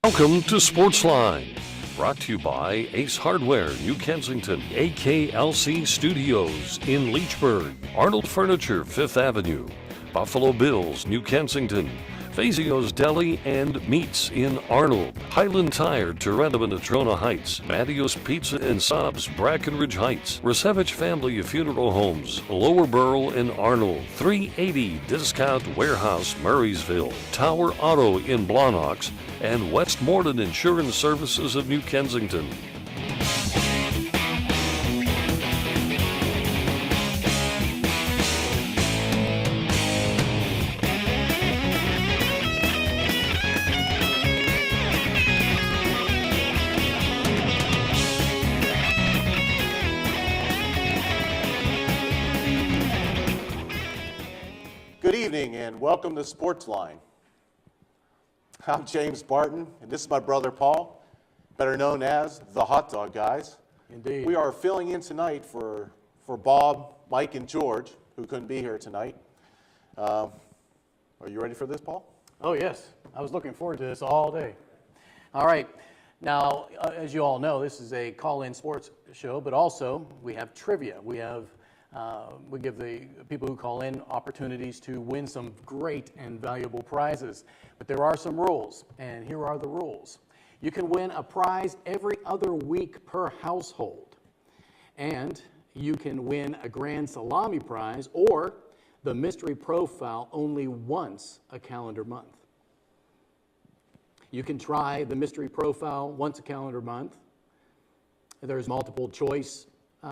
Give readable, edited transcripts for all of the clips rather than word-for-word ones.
Welcome to Sportsline, brought to you by Ace Hardware, New Kensington, AKLC Studios in Leechburg, Arnold Furniture, 5th Avenue, Buffalo Bills, New Kensington, Fazio's Deli and Meats in Arnold, Highland Tire, Toronto and Natrona Heights, Matteo's Pizza and Subs, Brackenridge Heights, Resevich Family Funeral Homes, Lower Burl in Arnold, 380 Discount Warehouse, Murraysville, Tower Auto in Blawnox, and Westmoreland Insurance Services of New Kensington. Good evening and welcome to Sportsline. I'm James Barton, and this is my brother Paul, better known as the Hot Dog Guys. Indeed. We are filling in tonight for Bob, Mike, and George, who couldn't be here tonight. Are you ready for this, Paul? Oh, yes. I was looking forward to this all day. All right. Now, as you all know, this is a call-in sports show, but also we have trivia. We give the people who call in opportunities to win some great and valuable prizes. But there are some rules, and here are the rules. You can win a prize every other week per household. And you can win a Grand Salami prize or the mystery profile only once a calendar month. You can try the mystery profile once a calendar month. There's multiple choice,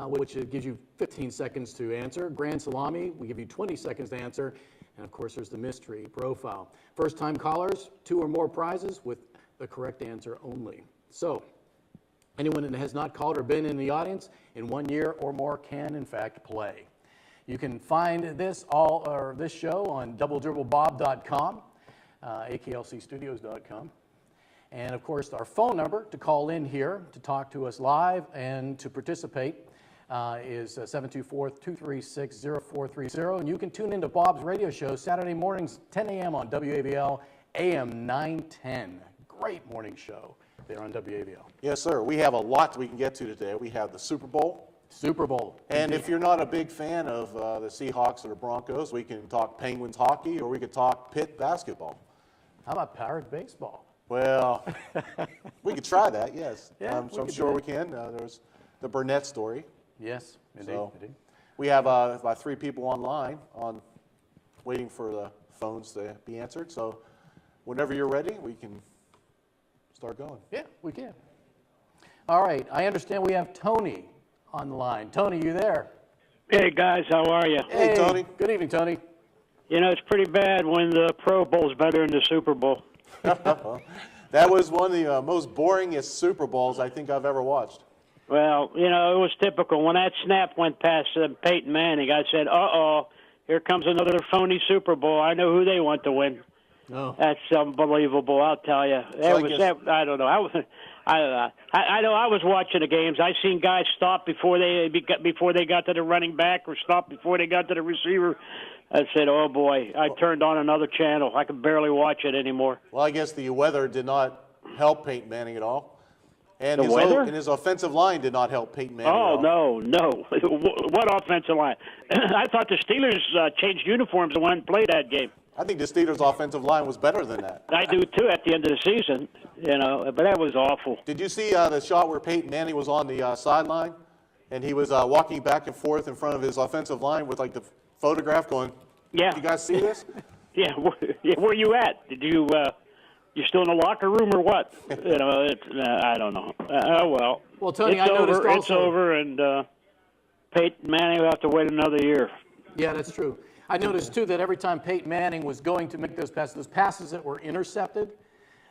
which gives you 15 seconds to answer. Grand Salami, we give you 20 seconds to answer. And of course, there's the mystery profile. First-time callers, 2 or more prizes with the correct answer only. So, anyone that has not called or been in the audience in 1 year or more can, in fact, play. You can find this show on doubledribblebob.com, aklcstudios.com. And of course, our phone number to call in here to talk to us live and to participate is 724-236-0430. And you can tune into Bob's radio show Saturday mornings, 10 a.m. on WAVL, AM 910. Great morning show there on WAVL. Yes, sir. We have a lot we can get to today. We have the Super Bowl. And if you're not a big fan of the Seahawks or the Broncos, we can talk Penguins hockey or we could talk Pitt basketball. How about Pirate baseball? Well, we could try that, yes. Yeah, I'm sure we can. There's the Burnett story. Yes, indeed. So we have about 3 people online waiting for the phones to be answered. So whenever you're ready, we can start going. Yeah, we can. All right. I understand we have Tony on the line. Tony, you there? Hey, guys. How are you? Hey, Tony. Good evening, Tony. You know, it's pretty bad when the Pro Bowl's better than the Super Bowl. That was one of the most boringest Super Bowls I think I've ever watched. Well, you know, it was typical. When that snap went past Peyton Manning, I said, uh-oh, here comes another phony Super Bowl. I know who they want to win. No. That's unbelievable, I'll tell you. I don't know. I know I was watching the games. I seen guys stop before they got to the running back or stop before they got to the receiver. I said, oh, boy, I turned on another channel. I could barely watch it anymore. Well, I guess the weather did not help Peyton Manning at all. And his offensive line did not help Peyton Manning at all. Oh, no. What offensive line? I thought the Steelers changed uniforms and went and played that game. I think the Steelers' offensive line was better than that. I do, too, at the end of the season, you know, but that was awful. Did you see the shot where Peyton Manning was on the sideline and he was walking back and forth in front of his offensive line with, like, the photograph going, yeah. You guys see this? Yeah, where you at? Did you still in the locker room or what? You know, I don't know. Oh, well. Well, Tony, it's I noticed over. also. It's over, and Peyton Manning will have to wait another year. Yeah, that's true. I noticed, too, that every time Peyton Manning was going to make those passes that were intercepted,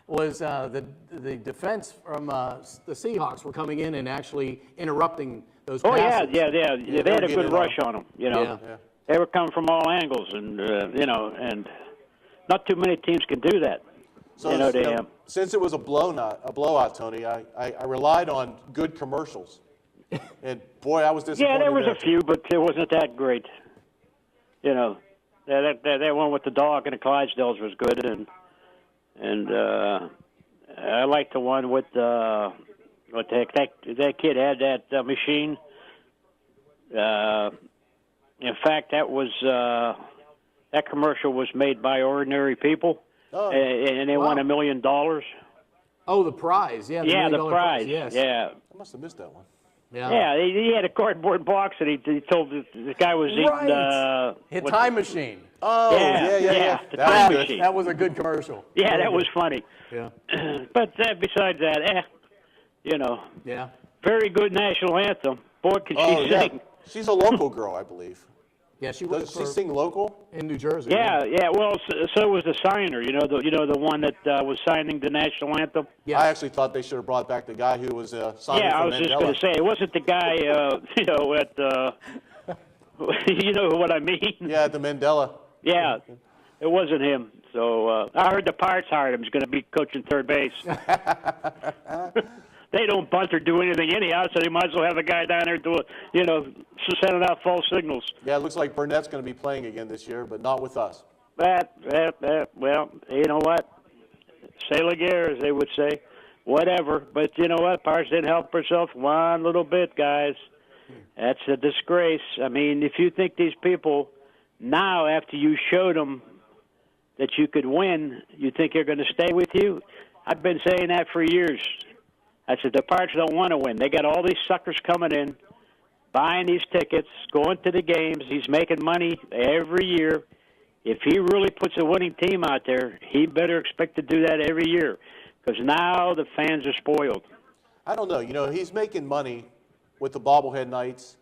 was the defense from the Seahawks were coming in and actually interrupting those passes. Oh, yeah. They had a good rush on them, you know. Yeah. They were coming from all angles, and, you know, and not too many teams can do that. So, since it was a blowout, Tony, I relied on good commercials. And, boy, I was disappointed. Yeah, there was a few, but it wasn't that great. You know, that one with the dog and the Clydesdales was good, and I like the one with what the heck, that kid had that machine. In fact, that commercial was made by ordinary people, and they won $1 million. Oh, the prize, yeah. Yeah, the $1 million prize. yes. Yeah. I must have missed that one. Yeah, he had a cardboard box, and he told the guy was right. eating. Time machine. Oh, yeah. The time good. machine. That was a good commercial. Yeah, that was funny. Yeah. But besides that, Yeah. very good national anthem. Boy, can she sing. She's a local girl, I believe. Yeah, she Does she sing local? in New Jersey. Yeah. Well, so was the signer. The one that was signing the national anthem. Yeah. I actually thought they should have brought back the guy who was signing Yeah, for I was just Mandela. going to say it wasn't the guy. You know what I mean? Yeah, the Mandela. Yeah, it wasn't him. So I heard the Pirates hired him. He's going to be coaching third base. They don't bunt or do anything anyhow, so they might as well have a guy down there sending out false signals. Yeah, it looks like Burnett's going to be playing again this year, but not with us. Well, you know what? C'est la guerre, as they would say. Whatever. But you know what? Pirates didn't help herself one little bit, guys. That's a disgrace. I mean, if you think these people now, after you showed them that you could win, you think they're going to stay with you? I've been saying that for years. I said, the Pirates don't want to win. They got all these suckers coming in, buying these tickets, going to the games. He's making money every year. If he really puts a winning team out there, he better expect to do that every year because now the fans are spoiled. I don't know. He's making money with the bobblehead nights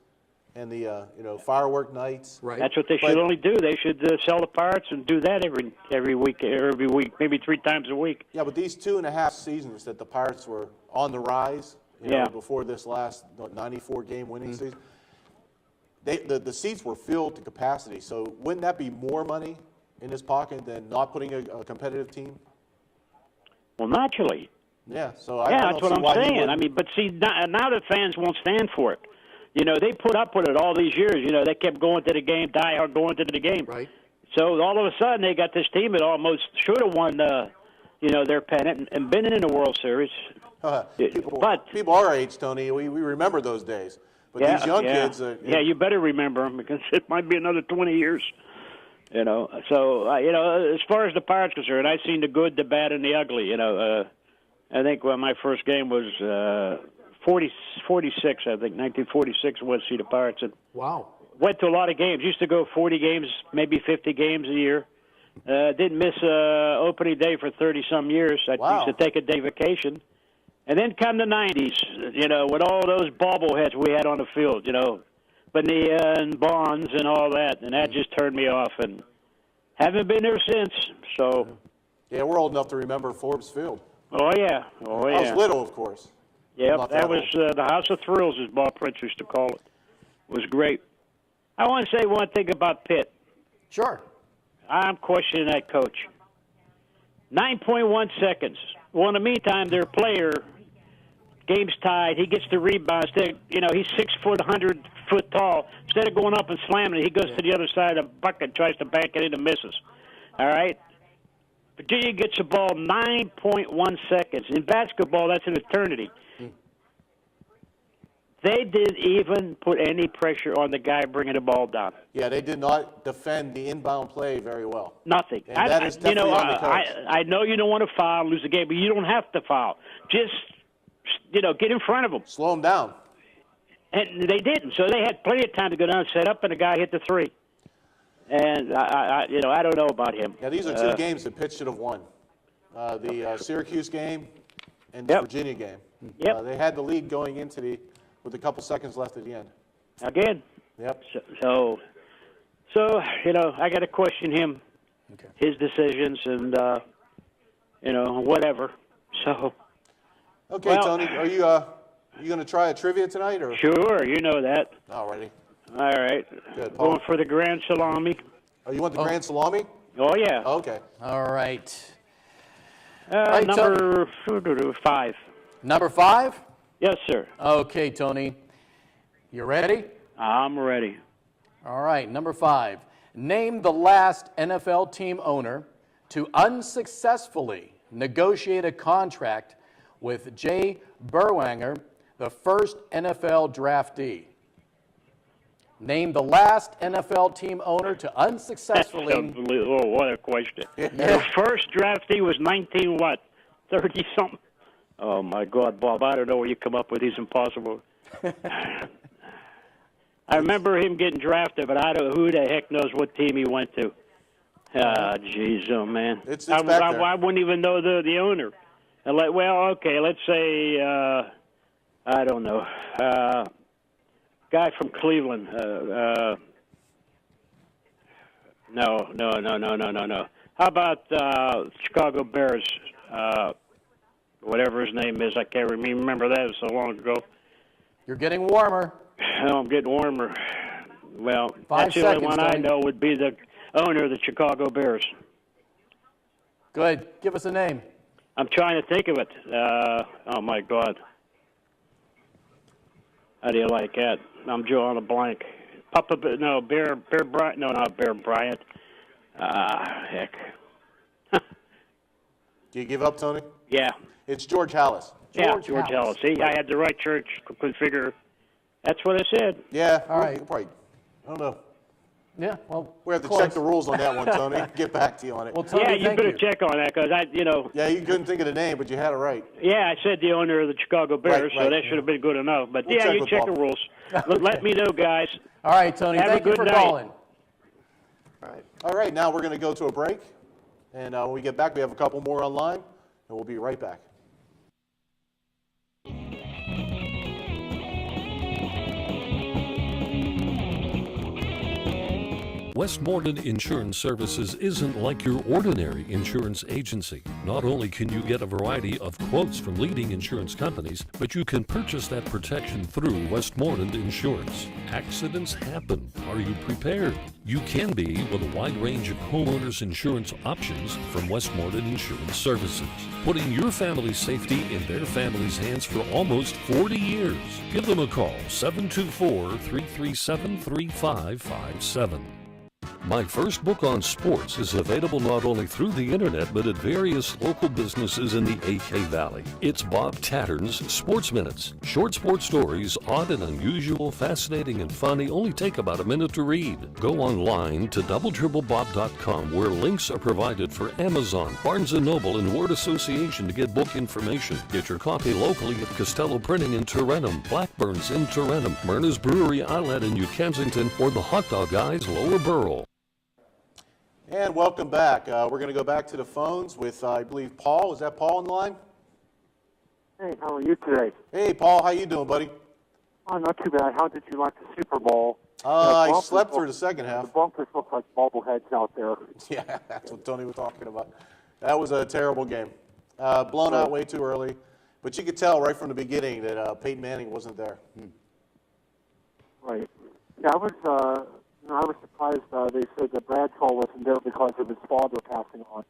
and the firework nights. Right. That's what they should only do. They should sell the Pirates and do that every week, maybe 3 times a week. Yeah, but these 2.5 seasons that the Pirates were on the rise, before this last 94-game winning season, the seats were filled to capacity. So wouldn't that be more money in his pocket than not putting a competitive team? Well, naturally. Yeah. So that's what I'm saying. I mean, but see, now the fans won't stand for it. They put up with it all these years. They kept going to the game, die hard going to the game. Right. So all of a sudden, they got this team that almost should have won, their pennant and been in the World Series. People our age, Tony, we remember those days. But these young kids... you better remember them because it might be another 20 years. So, as far as the Pirates are concerned, I've seen the good, the bad, and the ugly. I think my first game was 46, I think, 1946, I went to see the Pirates. And wow. Went to a lot of games. Used to go 40 games, maybe 50 games a year. Didn't miss opening day for 30-some years. I used to take a day vacation. And then come the 90s, with all those bobbleheads we had on the field, Bonilla and Bonds and all that. And that just turned me off. And haven't been there since. So. Yeah, we're old enough to remember Forbes Field. Oh, yeah. I was little, of course. Yeah, that was the House of Thrills, as Bob Prince used to call it. It was great. I want to say one thing about Pitt. Sure. I'm questioning that coach. 9.1 seconds. Well, in the meantime, their player, game's tied. He gets the rebound. He's 6 foot, 100 foot tall. Instead of going up and slamming it, he goes to the other side of the bucket, tries to bank it in and misses. All right? Virginia gets the ball 9.1 seconds. In basketball, that's an eternity. They didn't even put any pressure on the guy bringing the ball down. Yeah, they did not defend the inbound play very well. Nothing. And that is definitely on the coach. I know you don't want to foul, lose the game, but you don't have to foul. Just, get in front of them. Slow them down. And they didn't. So they had plenty of time to go down and set up, and the guy hit the three. And, I don't know about him. Yeah, these are 2 games that Pitt should have won. The Syracuse game and the Virginia game. Yep. They had the lead going into with a couple seconds left at the end. Again. Yep. So I got to question him, his decisions, and whatever. So. Okay, Tony, are you going to try a trivia tonight, or? Sure, you know that. Alrighty. All right. Good. Going for the Grand Salami. Oh, you want the Grand Salami? Oh yeah. Okay. All right. Number 5. Number 5? Yes, sir. Okay, Tony. You ready? I'm ready. All right, number 5. Name the last NFL team owner to unsuccessfully negotiate a contract with Jay Berwanger, the first NFL draftee? Name the last NFL team owner to unsuccessfully... Unbelievable. What a question. The first draftee was 19 what? 30-something? Oh, my God, Bob, I don't know where you come up with these impossible... I remember him getting drafted, but I don't. Who the heck knows what team he went to? Ah, jeez, oh man. It's back there. I wouldn't even know the owner. Well, okay, let's say I don't know. Guy from Cleveland. No. How about Chicago Bears? Whatever his name is, I can't remember that. It was so long ago. You're getting warmer. Oh, I'm getting warmer. Well, 5 that's the only seconds, one I Tony. know would be the owner of the Chicago Bears. Good. Give us a name. I'm trying to think of it. Oh, my God. How do you like that? I'm drawing a blank. Bear Bryant. No, not Bear Bryant. Heck. Do you give up, Tony? Yeah. It's George Hallis. George Ellis. See, I had the right church. Couldn't figure. That's what I said. Yeah. All right. Right. I don't know. Yeah, well, We have to close. check the rules on that one, Tony. Get back to you on it. Well, Tony, Yeah, you thank better check on that because Yeah, you couldn't think of the name, but you had it right. Yeah, I said the owner of the Chicago Bears, Right, so that should have been good enough. But We'll yeah, check you with check the Bob. rules. Let me know, guys. All right, Tony, Have a thank you good for night. calling. All right, now we're going to go to a break. And when we get back, we have a couple more online, and we'll be right back. Westmoreland Insurance Services isn't like your ordinary insurance agency. Not only can you get a variety of quotes from leading insurance companies, but you can purchase that protection through Westmoreland Insurance. Accidents happen. Are you prepared? You can be with a wide range of homeowners insurance options from Westmoreland Insurance Services, putting your family's safety in their family's hands for almost 40 years. Give them a call, 724-337-3557. My first book on sports is available not only through the internet, but at various local businesses in the AK Valley. It's Bob Tattern's Sports Minutes. Short sports stories, odd and unusual, fascinating and funny, only take about a minute to read. Go online to doubletripplebob.com where links are provided for Amazon, Barnes & Noble, and Word Association to get book information. Get your copy locally at Costello Printing in Tarentum, Blackburn's in Tarentum, Myrna's Brewery Outlet in New Kensington, or the Hot Dog Guys Lower Borough. And welcome back. We're going to go back to the phones with, I believe, Paul. Is that Paul on the line? Hey, how are you today? Hey, Paul. How you doing, buddy? Oh, not too bad. How did you like the Super Bowl? I slept through the second half. The Broncos look like bobbleheads out there. Yeah, that's what Tony was talking about. That was a terrible game. Blown out way too early. But you could tell right from the beginning that Peyton Manning wasn't there. Right. Yeah, I was surprised they said that Bradshaw wasn't there because of his father passing on.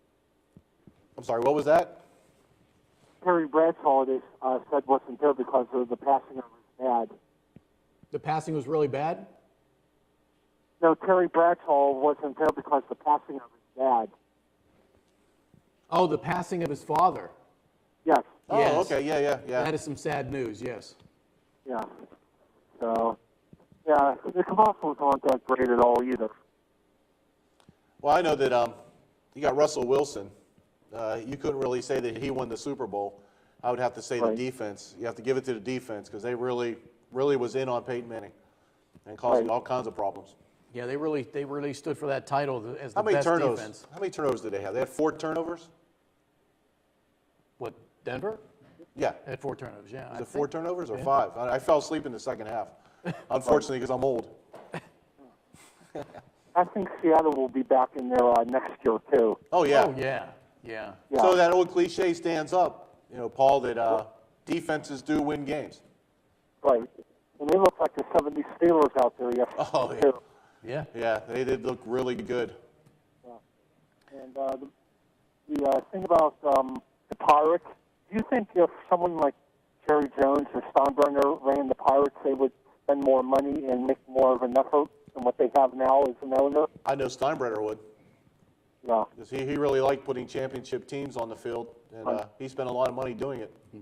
I'm sorry, what was that? Terry Bradshaw, they said, wasn't there because of the passing of his dad. The passing was really bad? No, Terry Bradshaw wasn't there because of the passing of his dad. Oh, the passing of his father. Yes. Oh, Yes. okay, yeah. That is some sad news, yes. Yeah. So, yeah, the commercials aren't that great at all either. Well, I know that you got Russell Wilson. You couldn't really say that he won the Super Bowl. I would have to say the defense. You have to give it to the defense because they really was in on Peyton Manning and causing all kinds of problems. Yeah, they really stood for that title as the How many best turnovers? defense. How many turnovers did they have? They had 4 turnovers? What, Denver? Yeah. They had 4 turnovers, yeah. Was it 4 turnovers or 5? I fell asleep in the second half, unfortunately, because I'm old. I think Seattle will be back in there next year, too. Oh, yeah. Oh, yeah. Yeah. So that old cliche stands up, Paul, that defenses do win games. Right. And they look like the 70 Steelers out there yesterday, Oh, yeah. too. Yeah. Yeah, they did look really good. And the thing about the Pirates, do you think if someone like Jerry Jones or Steinbrenner ran the Pirates, they would spend more money and make more of an effort than what they have now as an owner? I know Steinbrenner would. Yeah. Because he really liked putting championship teams on the field, and he spent a lot of money doing it. Yeah,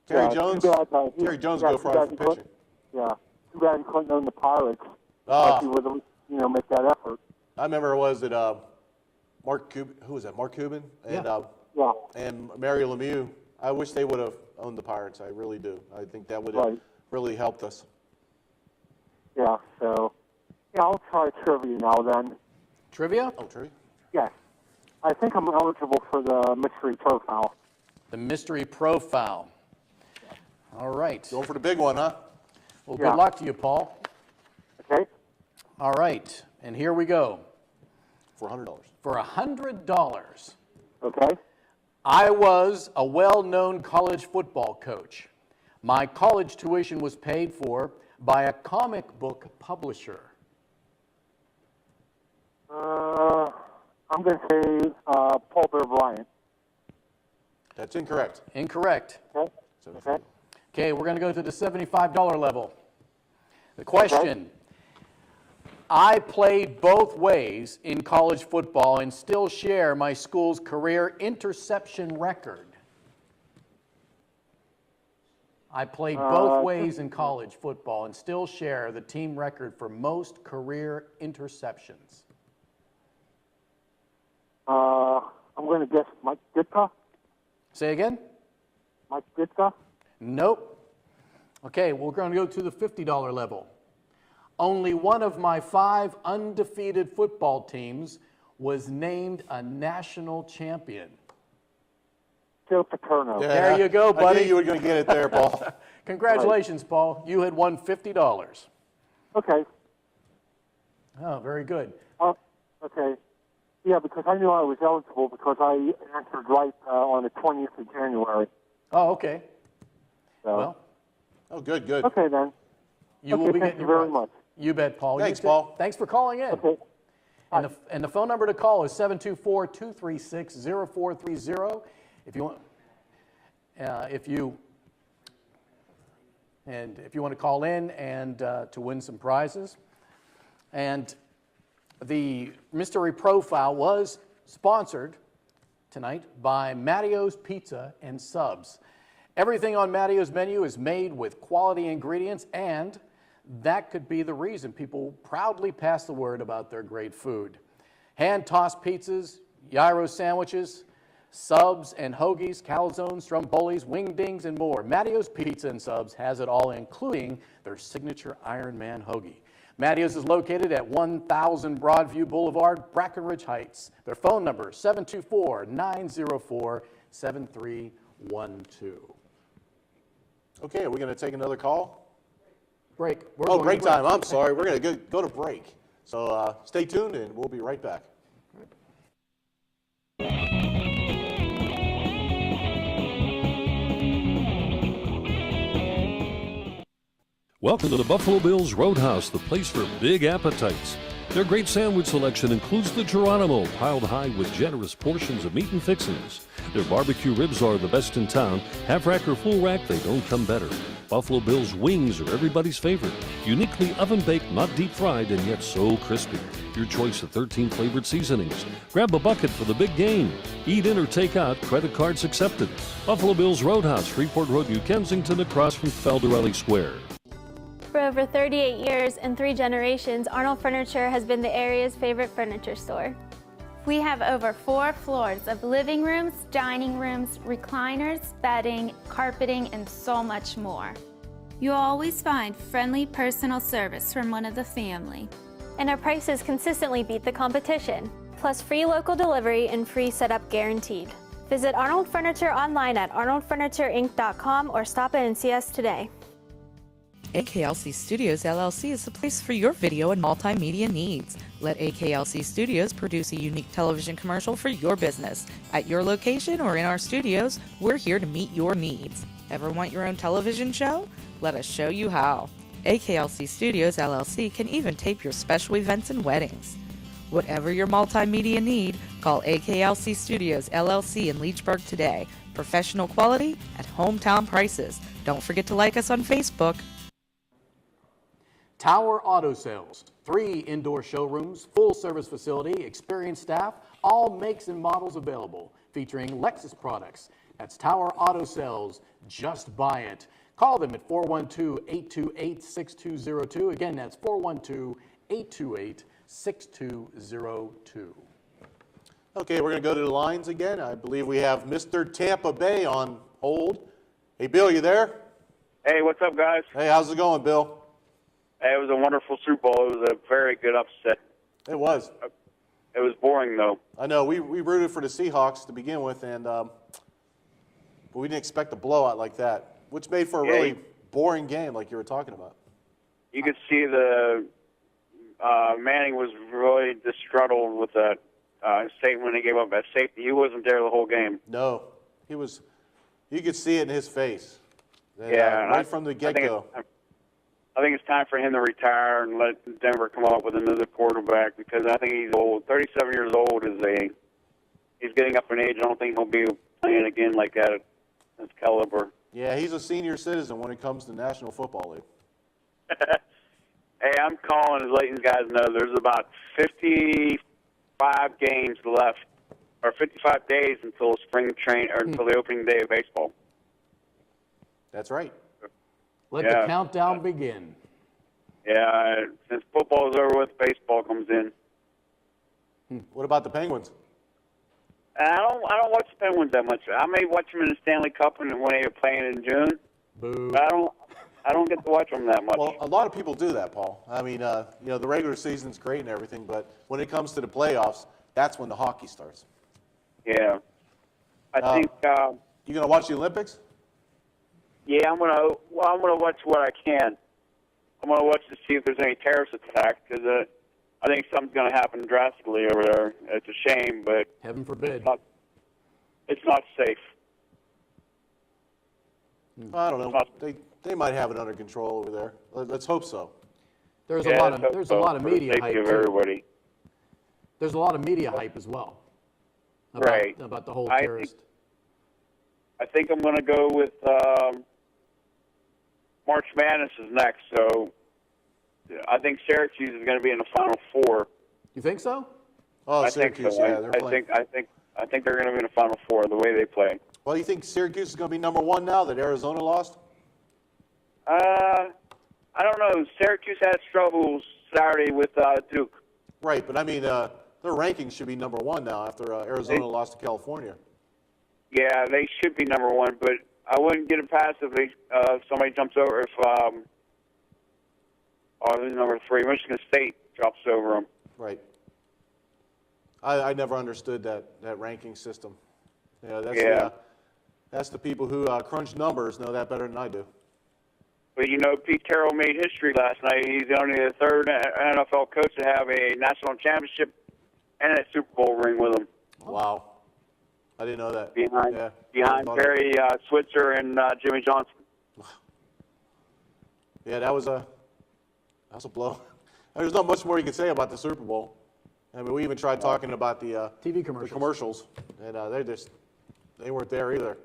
Terry Jones, too bad, Terry Jones yeah, go too for bad he pitching. couldn't- Yeah, too bad he couldn't own the Pirates. Ah. He would, make that effort. I remember it was Mark Cuban. Who was that? Mark Cuban and Yeah. and Mario Lemieux. I wish they would have owned the Pirates. I really do. I think that would have Right. really helped us. Yeah, so, yeah, I'll try trivia now then. Trivia? Oh, Terry. Yes. I think I'm eligible for the mystery profile. The mystery profile. All right. Going for the big one, huh? Well, Yeah. good luck to you, Paul. Okay? All right. And here we go. For $100. For $100, Okay? I was a well-known college football coach. My college tuition was paid for by a comic book publisher. I'm going to say Paul Bear Bryant. That's incorrect. Incorrect. Okay? Okay? Okay, we're going to go to the $75 level. The question, I played both ways in college football and still share my school's career interception record. I played both ways in college football and still share the team record for most career interceptions. I'm going to guess Mike Ditka. Say again? Mike Ditka. Nope. Okay, we're going to go to the $50 level. Only one of my 5 undefeated football teams was named a national champion. Joe Paterno. Yeah, There you go, buddy. I knew you were going to get it there, Paul. Congratulations, Paul. You had won $50. Okay. Oh, very good. Okay. Yeah, because I knew I was eligible because I answered right on the 20th of January. Oh, okay. So. Well, Oh, good, good. Okay, then. you will be thank getting you your very prize. much. You bet, Paul. Thanks, You too. Paul. Thanks for calling in. Okay. And the phone number to call is 724-236-0430. If you want, if you want to call in and to win some prizes. And the mystery profile was sponsored tonight by Matteo's Pizza and Subs. Everything on Matteo's menu is made with quality ingredients, and that could be the reason people proudly pass the word about their great food. Hand-tossed pizzas, gyro sandwiches, subs and hoagies, calzones, strombolis, wingdings, and more. Matteo's Pizza and Subs has it all, including their signature Iron Man hoagie. Matteo's is located at 1000 Broadview Boulevard, Brackenridge Heights. Their phone number is 724-904-7312. Okay, are we going to take another call? Break. We're Oh, going to break time. I'm sorry. We're going to go to break. So stay tuned, and we'll be right back. Welcome to the Buffalo Bills Roadhouse, the place for big appetites. Their great sandwich selection includes the Geronimo, piled high with generous portions of meat and fixings. Their barbecue ribs are the best in town. Half rack or full rack, they don't come better. Buffalo Bills wings are everybody's favorite. Uniquely oven-baked, not deep-fried, and yet so crispy. Your choice of 13 flavored seasonings. Grab a bucket for the big game. Eat in or take out, credit cards accepted. Buffalo Bills Roadhouse, Freeport Road, New Kensington, across from Felderelli Square. For over 38 years and 3 generations, Arnold Furniture has been the area's favorite furniture store. We have over 4 floors of living rooms, dining rooms, recliners, bedding, carpeting, and so much more. You'll always find friendly personal service from one of the family. And our prices consistently beat the competition, plus free local delivery and free setup guaranteed. Visit Arnold Furniture online at arnoldfurnitureinc.com or stop in and see us today. AKLC Studios LLC is the place for your video and multimedia needs. Let AKLC Studios produce a unique television commercial for your business. At your location or in our studios, we're here to meet your needs. Ever want your own television show? Let us show you how. AKLC Studios LLC can even tape your special events and weddings. Whatever your multimedia need, call AKLC Studios LLC in Leechburg today. Professional quality at hometown prices. Don't forget to like us on Facebook. Tower Auto Sales, 3 indoor showrooms, full service facility, experienced staff, all makes and models available, featuring Lexus products. That's Tower Auto Sales. Just buy it. Call them at 412-828-6202. Again, that's 412-828-6202. Okay, we're going to go to the lines again. I believe we have Mr. Tampa Bay on hold. Hey, Bill, you there? Hey, what's up, guys? Hey, how's it going, Bill? Hey, it was a wonderful Super Bowl. It was a very good upset. It was. It was boring, though. I know. We rooted for the Seahawks to begin with, and but we didn't expect a blowout like that, which made for a really boring game like you were talking about. You could see the Manning was really disgruntled with that safety when he gave up that safety. He wasn't there the whole game. No, he was. You could see it in his face. Yeah, right from the get-go. I think it's time for him to retire and let Denver come up with another quarterback because I think he's old. 37 years old he's getting up in age. I don't think he'll be playing again like that at his caliber. Yeah, he's a senior citizen when it comes to National Football League. Hey, I'm calling to let you guys know there's about 55 games left, or 55 days until spring train or until the opening day of baseball. That's right. Let the countdown begin. Yeah, since football is over with, baseball comes in. What about the Penguins? And I don't watch the Penguins that much. I may watch them in the Stanley Cup when they're playing in June. Boo. But I don't get to watch them that much. Well, a lot of people do that, Paul. I mean, the regular season's great and everything, but when it comes to the playoffs, that's when the hockey starts. Yeah, I think. You gonna watch the Olympics? Yeah, I'm gonna watch what I can. I'm gonna watch to see if there's any terrorist attack because I think something's gonna happen drastically over there. It's a shame, but heaven forbid. It's not safe. I don't know. They might have it under control over there. Let's hope so. There's a lot of media hype of everybody. There's a lot of media hype as well. About the whole terrorist. I think I'm gonna go with. March Madness is next, so I think Syracuse is going to be in the Final Four. You think so? Oh, I Syracuse, think so. yeah, they're playing. I think they're going to be in the Final Four the way they play. Well, you think Syracuse is going to be number one now that Arizona lost? I don't know. Syracuse had struggles Saturday with Duke. Right, but I mean, their rankings should be number one now after Arizona lost to California. Yeah, they should be number one, but I wouldn't get it past if somebody jumps over. If number 3, Michigan State drops over them. Right. I never understood that ranking system. That's the people who crunch numbers know that better than I do. But Pete Carroll made history last night. He's only the 3rd NFL coach to have a national championship and a Super Bowl ring with him. Wow. I didn't know that. Behind Barry Switzer and Jimmy Johnson. Yeah, that was a blow. There's not much more you can say about the Super Bowl. I mean, we even tried talking about the TV commercials. The commercials, and they weren't there either.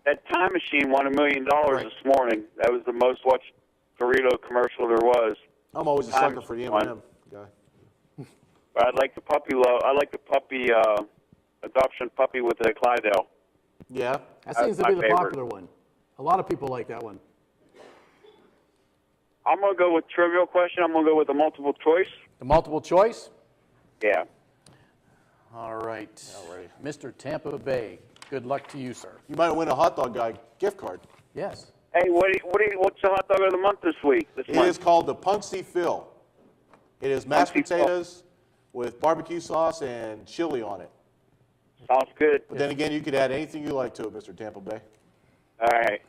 That Time Machine won $1 million this morning. That was the most watched Dorito commercial there was. I'm always a sucker for the M&M guy. But I like the puppy adoption puppy with the Clydell. Yeah. That seems to be the popular one. A lot of people like that one. I'm going to go with trivial question. I'm going to go with the multiple choice. The multiple choice? Yeah. All right. Mr. Tampa Bay, good luck to you, sir. You might win a hot dog guy gift card. Yes. Hey, what's the hot dog of the month this week? It is called the Punksy Phil. It is mashed potatoes with barbecue sauce and chili on it. Sounds good. But then again, you could add anything you like to it, Mr. Tampa Bay. All right.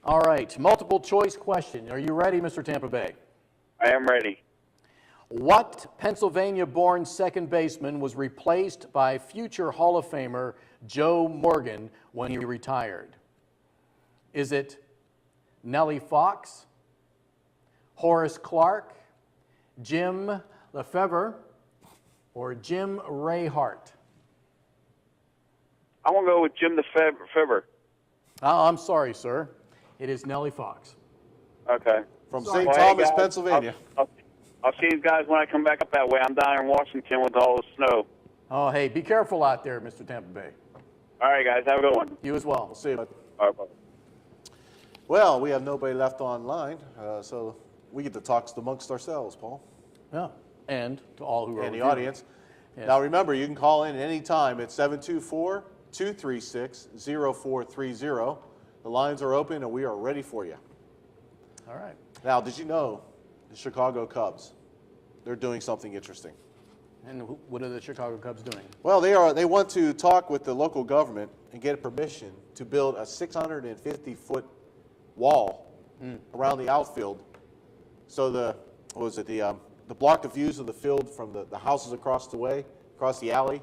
All right. Multiple choice question. Are you ready, Mr. Tampa Bay? I am ready. What Pennsylvania-born second baseman was replaced by future Hall of Famer Joe Morgan when he retired? Is it Nellie Fox, Horace Clark, Jim Lefevre, or Jim Ray Hart? I'm going to go with Jim Lefevre. Oh, I'm sorry, sir. It is Nellie Fox. Okay. From Sorry. St. Well, hey, Thomas, guys, Pennsylvania. I'll see you guys when I come back up that way. I'm down here in Washington with all the snow. Oh, hey, be careful out there, Mr. Tampa Bay. All right, guys. Have a good one. You as well. See you, bud. All right, bye. Well, we have nobody left online, so we get to talk amongst ourselves, Paul, Yeah. And to all who are and the reviewing. audience. Yes. Now, remember, you can call in any time at 724-236-0430. The lines are open, and we are ready for you. All right. Now, did you know the Chicago Cubs, they're doing something interesting? And what are the Chicago Cubs doing? Well, they want to talk with the local government and get permission to build a 650-foot wall around the outfield. So the block of views of the field from the houses across the alley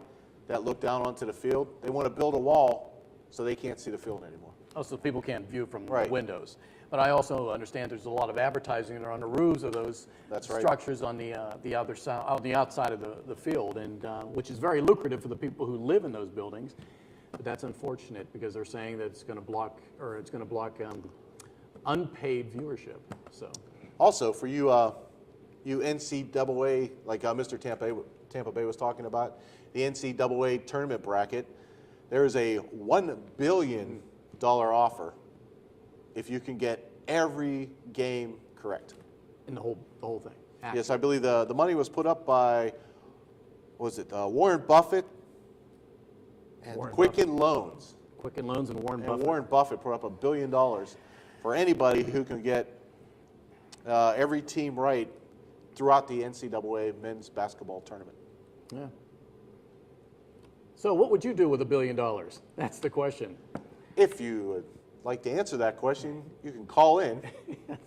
that look down onto the field, they want to build a wall so they can't see the field anymore. Oh, so people can't view from Right. windows. But I also understand there's a lot of advertising that are on the roofs of those That's right. structures on the other side, on the outside of the field, and which is very lucrative for the people who live in those buildings. But that's unfortunate because they're saying that it's going to block unpaid viewership. So Also, for you NCAA, like Mr. Tampa Bay was talking about, the NCAA tournament bracket, there is a $1 billion offer if you can get every game correct. in the whole thing. Yes, I believe the money was put up by, Warren Buffett and Quicken Loans. Quicken Loans and Warren And Buffett. Warren Buffett put up $1 billion for anybody who can get every team right throughout the NCAA men's basketball tournament. Yeah. So what would you do with $1 billion? That's the question. If you would like to answer that question, you can call in.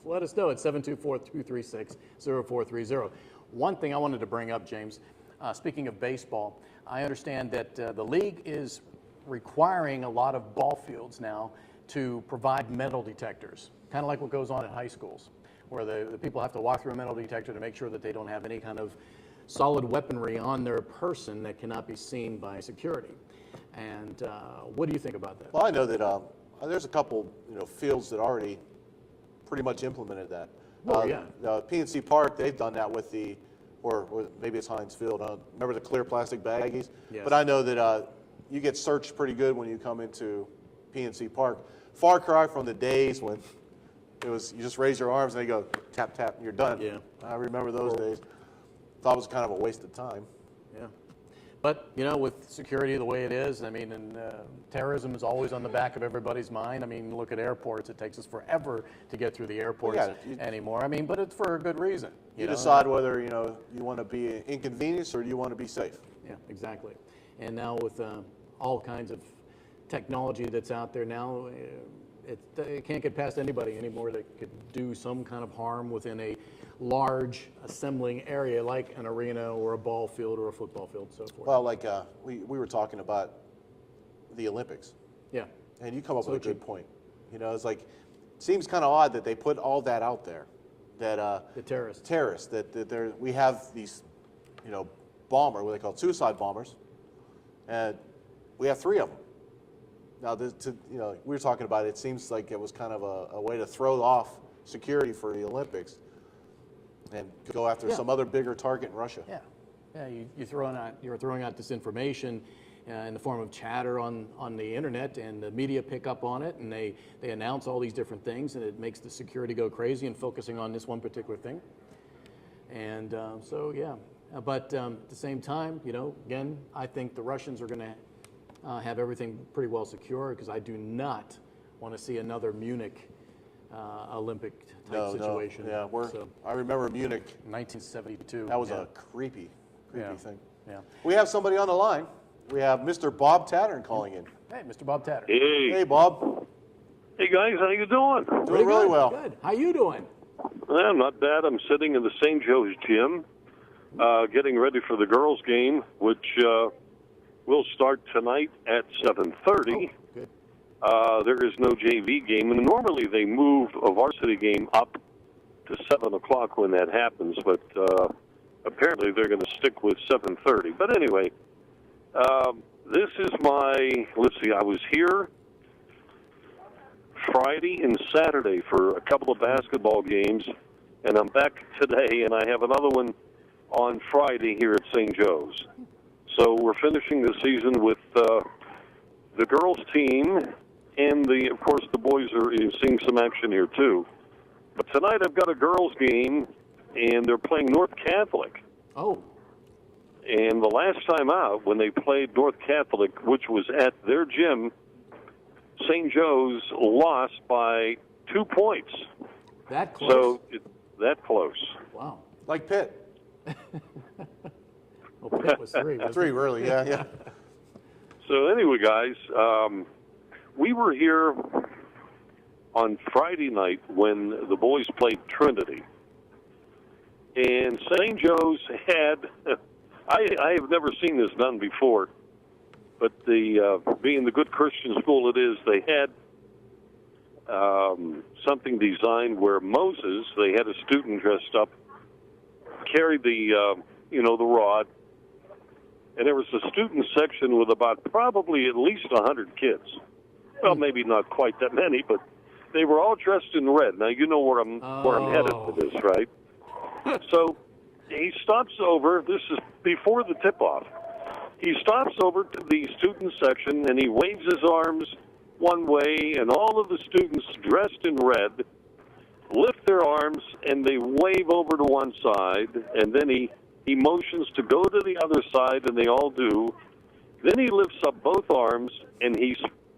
Let us know at 724-236-0430. One thing I wanted to bring up, James, speaking of baseball, I understand that the league is requiring a lot of ball fields now to provide metal detectors, kind of like what goes on in high schools, where the people have to walk through a metal detector to make sure that they don't have any kind of solid weaponry on their person that cannot be seen by security. And what do you think about that? Well, I know that there's a couple fields that already pretty much implemented that. Oh, yeah. PNC Park, they've done that with or maybe it's Heinz Field. Remember the clear plastic baggies? Yes. But I know that you get searched pretty good when you come into PNC Park. Far cry from the days when it was you just raise your arms and they go tap, tap, and you're done. Yeah. I remember those days. Thought it was kind of a waste of time. Yeah. But, with security the way it is, I mean, and terrorism is always on the back of everybody's mind. I mean, look at airports. It takes us forever to get through the airports anymore. I mean, but it's for a good reason. You decide whether, you want to be inconvenienced or do you want to be safe. Yeah, exactly. And now with all kinds of technology that's out there now, it can't get past anybody anymore that could do some kind of harm within a large assembling area like an arena or a ball field or a football field, so forth. Well, like we were talking about the Olympics. Yeah. And you come up with a good point. It's like, it seems kind of odd that they put all that out there. That the terrorists. That we have these, what they call suicide bombers, and we have 3 of them. Now, we were talking about it seems like it was kind of a way to throw off security for the Olympics and go after some other bigger target in Russia. Yeah, yeah. You're throwing out disinformation in the form of chatter on the internet, and the media pick up on it, and they announce all these different things, and it makes the security go crazy and focusing on this one particular thing. And so yeah, but at the same time, again, I think the Russians are going to have everything pretty well secure because I do not want to see another Munich Olympic type situation. No. Yeah, I remember Munich. 1972. That was a creepy thing. Yeah. We have somebody on the line. We have Mr. Bob Tattern calling in. Hey, Mr. Bob Tatter. Hey. Hey, Bob. Hey, guys. How you doing? Doing really well. Good. How you doing? Well, not bad. I'm sitting in the St. Joe's gym, getting ready for the girls' game, which will start tonight at 7:30. Oh, good. There is no JV game, and normally they move a varsity game up to 7 o'clock when that happens, but apparently they're going to stick with 7:30. But anyway, this is I was here Friday and Saturday for a couple of basketball games, and I'm back today, and I have another one on Friday here at St. Joe's. So we're finishing the season with the girls' team, and of course the boys are seeing some action here too. But tonight I've got a girls' game, and they're playing North Catholic. Oh. And the last time out, when they played North Catholic, which was at their gym, St. Joe's lost by 2 points. That close? So, that close. Wow. Like Pitt. Well, Pitt was 3. Wasn't Three, it? really, yeah. So anyway, guys, we were here on Friday night when the boys played Trinity. And St. Joe's had, I have never seen this done before, but being the good Christian school it is, they had something designed where Moses, they had a student dressed up, carried the rod, and there was a student section with about probably at least 100 kids. Well, maybe not quite that many, but they were all dressed in red. Now, you know where I'm headed for this, right? So he stops over. This is before the tip-off. He stops over to the student section, and he waves his arms one way, and all of the students dressed in red lift their arms, and they wave over to one side, and then he motions to go to the other side, and they all do. Then he lifts up both arms, and he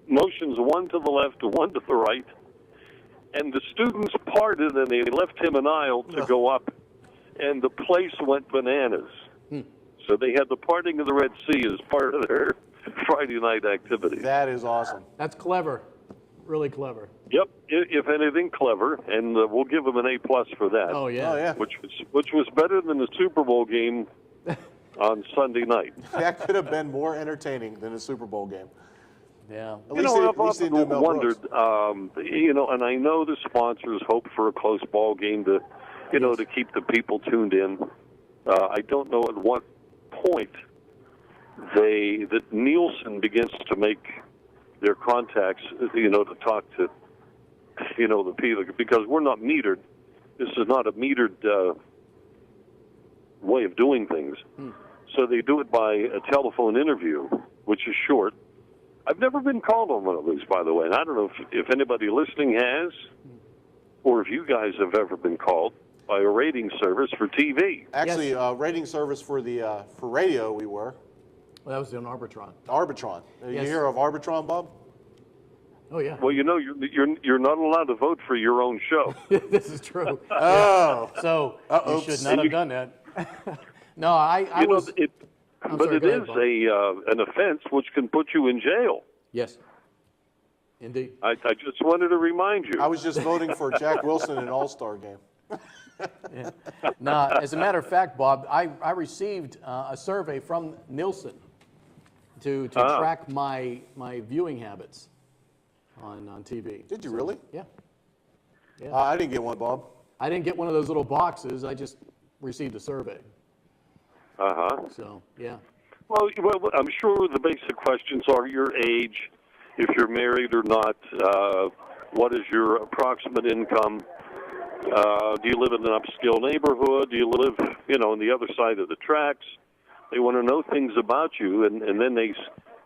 motions one to the left, one to the right, and the students parted, and they left him an aisle to go up, and the place went bananas. So they had the parting of the Red Sea as part of their Friday night activity. That is awesome. That's clever. Really clever. Yep, if anything, clever, and we'll give them an A+ for that. Oh, yeah. Oh, yeah. Which was better than the Super Bowl game on Sunday night. That could have been more entertaining than a Super Bowl game. Yeah. At least they I've didn't do often Mel wondered, Brooks. and I know the sponsors hope for a close ball game to keep the people tuned in. I don't know at what point that Nielsen begins to make their contacts, to talk to, the people, because we're not metered. This is not a metered way of doing things. So they do it by a telephone interview, which is short. I've never been called on one of these, by the way, and I don't know if anybody listening has, or if you guys have ever been called by a rating service for TV. Actually, rating service for radio we were. Well, that was on Arbitron. Arbitron. You Yes. hear of Arbitron, Bob? Oh, yeah. Well, you're not allowed to vote for your own show. This is true. Oh. So Uh-oh. you should not have done that. No, I was. I'm But sorry, it go ahead, is Bob. an offense which can put you in jail. Yes. Indeed. I just wanted to remind you. I was just voting for Jack Wilson in an All-Star game. Yeah. Now, as a matter of fact, Bob, I received a survey from Nielsen to track my viewing habits on TV. Did you really? Yeah. I didn't get one, Bob. I didn't get one of those little boxes. I just received a survey. So, yeah. Well, I'm sure the basic questions are your age, if you're married or not, what is your approximate income, do you live in an upscale neighborhood, do you live, on the other side of the tracks? They want to know things about you, and then they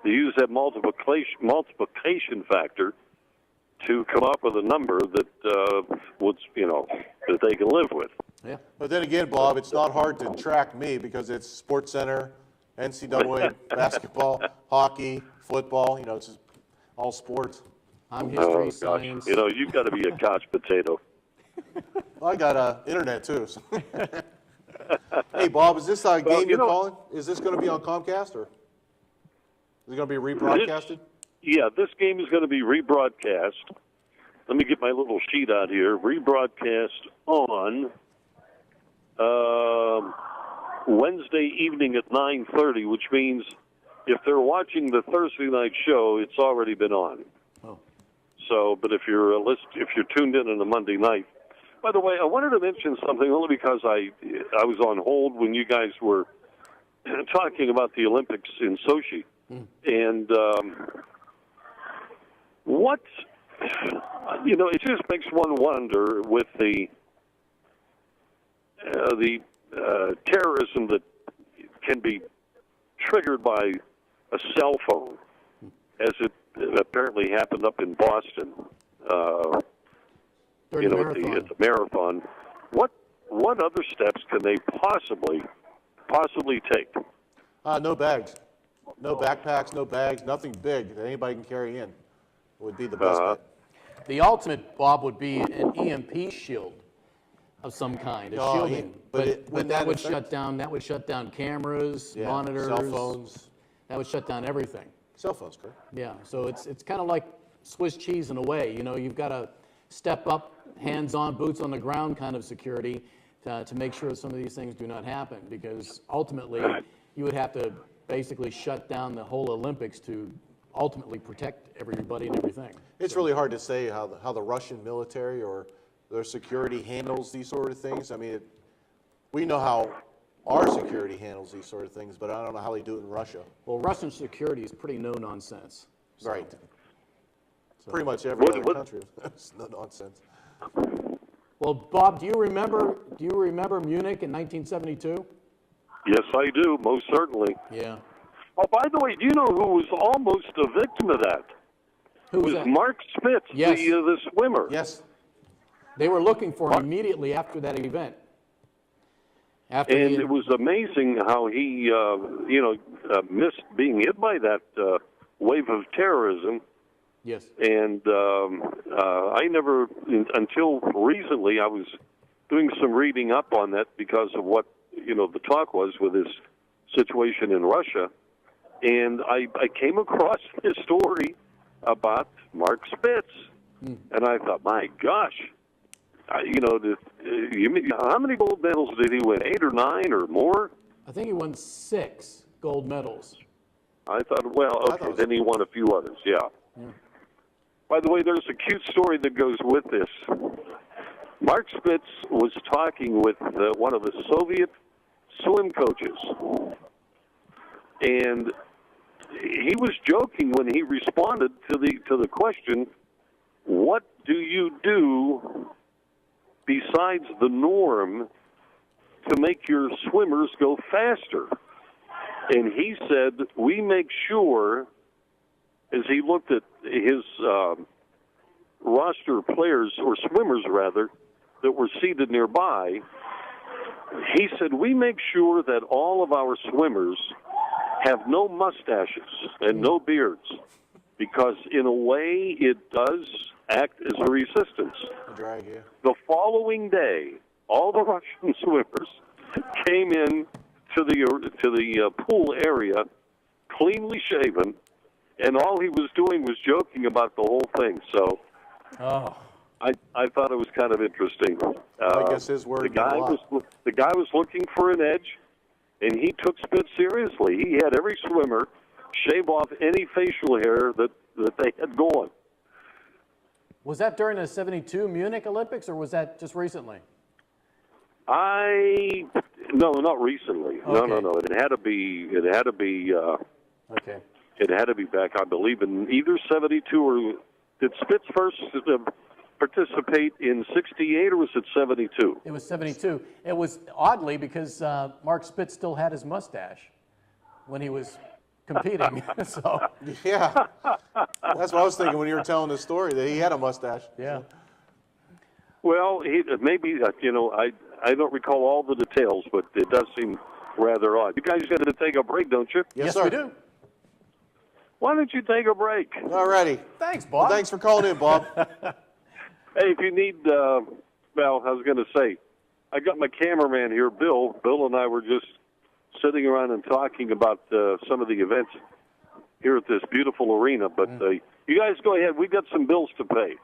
use that multiplication factor to come up with a number that that they can live with. Yeah. But then again, Bob, it's not hard to track me because it's Sports Center, NCAA, basketball, hockey, football. It's just all sports. I'm history, Oh, gosh. science. You've got to be a couch potato. Well, I got internet too. So. Hey, Bob, is this a game you're calling? Is this going to be on Comcast or is it going to be rebroadcasted? Yeah, this game is going to be rebroadcast. Let me get my little sheet out here. Rebroadcast on Wednesday evening at 9:30, which means if they're watching the Thursday night show, it's already been on. Oh. So, but if you're tuned in on a Monday night. By the way, I wanted to mention something only because I was on hold when you guys were talking about the Olympics in Sochi, and it just makes one wonder with the terrorism that can be triggered by a cell phone, as it apparently happened up in Boston, at the marathon. What other steps can they possibly take? No bags. No backpacks, no bags, nothing big that anybody can carry in would be the best bet. The ultimate, Bob, would be an EMP shield of some kind, shielding. But that would shut down cameras, monitors, cell phones. That would shut down everything. Cell phones, correct? Yeah, so it's kind of like Swiss cheese in a way. You know, you've got to step up, hands-on, boots on the ground kind of security to make sure some of these things do not happen, because ultimately you would have to basically shut down the whole Olympics to ultimately protect everybody and everything. It's really hard to say how the Russian military or their security handles these sort of things. I mean, we know how our security handles these sort of things, but I don't know how they do it in Russia. Well, Russian security is pretty no-nonsense. So. Right. So. Pretty much every other country is no nonsense. Well, Bob, do you remember Munich in 1972? Yes, I do, most certainly. Yeah. Oh, by the way, do you know who was almost a victim of that? Who was that? Mark Spitz, yes. the swimmer. Yes. They were looking for him immediately after that event. It was amazing how he, missed being hit by that wave of terrorism. Yes. And I never, until recently, I was doing some reading up on that because of what, the talk was with this situation in Russia. And I came across this story about Mark Spitz. And I thought, my gosh, how many gold medals did he win? 8 or 9 or more? I think he won 6 gold medals. I thought, then he won a few others, yeah. By the way, there's a cute story that goes with this. Mark Spitz was talking with one of the Soviet swim coaches, and he was joking when he responded to the question, "What do you do besides the norm to make your swimmers go faster?" And he said, "We make sure," as he looked at his roster of players, or swimmers rather, that were seated nearby, he said, "We make sure that all of our swimmers have no mustaches and no beards, because in a way it does act as a resistance." Drag, yeah. The following day, all the Russian swimmers came in to the pool area, cleanly shaven, and all he was doing was joking about the whole thing. So, I thought it was kind of interesting. I guess his word. The guy was looking for an edge, and he took Spitz seriously. He had every swimmer shave off any facial hair that they had going. Was that during the '72 Munich Olympics, or was that just recently? No, not recently. Okay. No. It had to be. Okay. It had to be back, I believe, in either '72 or did Spitz first participate in '68, or was it '72? It was '72. It was oddly because Mark Spitz still had his mustache when he was competing. So yeah, that's what I was thinking when you were telling the story, that he had a mustache. Yeah. Well, maybe I don't recall all the details, but it does seem rather odd. You guys got to take a break, don't you? Yes, sir. we do. Why don't you take a break? All righty. Thanks, Bob. Well, thanks for calling in, Bob. Hey, if you need, I was going to say, I got my cameraman here, Bill. Bill and I were just sitting around and talking about some of the events here at this beautiful arena. But you guys go ahead. We've got some bills to pay.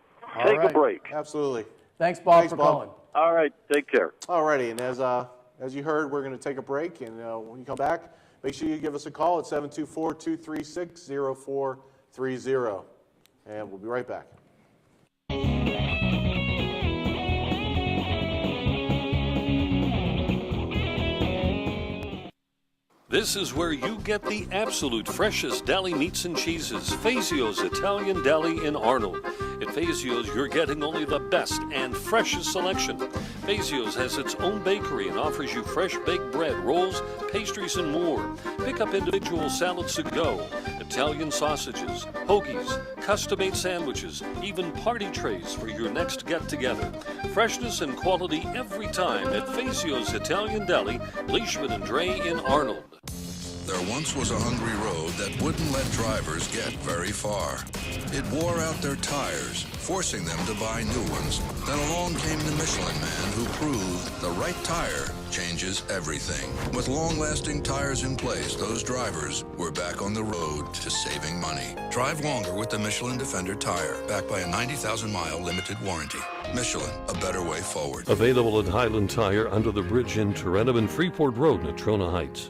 Take a break. Absolutely. Thanks, Bob, for calling. All right. Take care. All righty. And as you heard, we're going to take a break. And when you come back, make sure you give us a call at 724-236-0430. And we'll be right back. This is where you get the absolute freshest deli meats and cheeses. Fazio's Italian Deli in Arnold. At Fazio's, you're getting only the best and freshest selection. Fazio's has its own bakery and offers you fresh baked bread, rolls, pastries, and more. Pick up individual salads to go, Italian sausages, hoagies, custom-made sandwiches, even party trays for your next get-together. Freshness and quality every time at Fazio's Italian Deli, Leishman and Dre in Arnold. There once was a hungry road that wouldn't let drivers get very far. It wore out their tires, forcing them to buy new ones. Then along came the Michelin Man who proved the right tire changes everything. With long-lasting tires in place, those drivers were back on the road to saving money. Drive longer with the Michelin Defender tire, backed by a 90,000-mile limited warranty. Michelin, a better way forward. Available at Highland Tire under the bridge in Tarentum and Freeport Road, Natrona Heights.